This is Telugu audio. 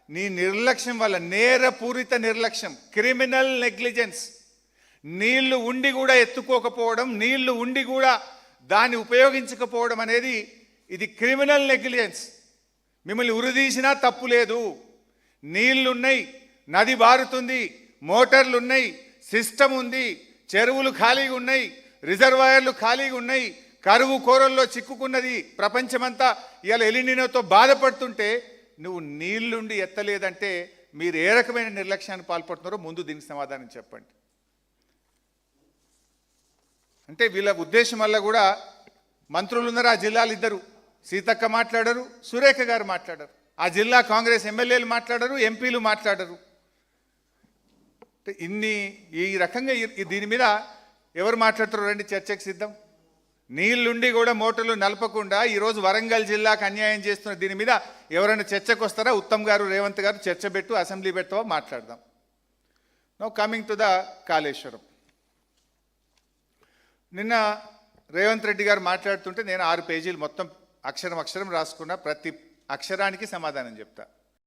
నీ నిర్లక్ష్యం వల్ల, నేరపూరిత నిర్లక్ష్యం, క్రిమినల్ నెగ్లిజెన్స్, నీళ్లు ఉండి కూడా ఎత్తుకోకపోవడం, నీళ్లు ఉండి కూడా దాన్ని ఉపయోగించకపోవడం అనేది ఇది క్రిమినల్ నెగ్లిజెన్స్. మిమ్మల్ని ఉరిదీసినా తప్పు లేదు. నీళ్లున్నాయి, నది బారుతుంది, మోటార్లు ఉన్నాయి, సిస్టమ్ ఉంది, చెరువులు ఖాళీగా ఉన్నాయి, రిజర్వాయర్లు ఖాళీగా ఉన్నాయి, కరువు కోరల్లో చిక్కుకున్నది ప్రపంచమంతా. ఇవాళ ఎలినినోతో బాధపడుతుంటే నువ్వు నీళ్లుండి ఎత్తలేదంటే మీరు ఏ రకమైన నిర్లక్ష్యాన్ని పాల్పడుతున్నారో ముందు దీనికి సమాధానం చెప్పండి. అంటే వీళ్ళ ఉద్దేశం వల్ల కూడా మంత్రులు ఉన్నారు ఆ జిల్లాలు ఇద్దరు, సీతక్క మాట్లాడరు, సురేఖ గారు మాట్లాడరు, ఆ జిల్లా కాంగ్రెస్ ఎమ్మెల్యేలు మాట్లాడరు, ఎంపీలు మాట్లాడరు. ఈ రకంగా దీని మీద ఎవరు మాట్లాడుతారు? రండి చర్చకు సిద్ధం. నీళ్లుండి కూడా మోటార్లు నలపకుండా ఈరోజు వరంగల్ జిల్లాకు అన్యాయం చేస్తున్న దీని మీద ఎవరైనా చర్చకు వస్తారా? ఉత్తమ్ గారు, రేవంత్ గారు చర్చ పెట్టు, అసెంబ్లీ పెట్టవా, మాట్లాడదాం. Now coming to the Kaleshwaram. నిన్న రేవంత్ రెడ్డి గారు మాట్లాడుతుంటే నేను 6 పేజీలు మొత్తం అక్షరం అక్షరం రాసుకున్నా, ప్రతి అక్షరానికి సమాధానం చెప్తా.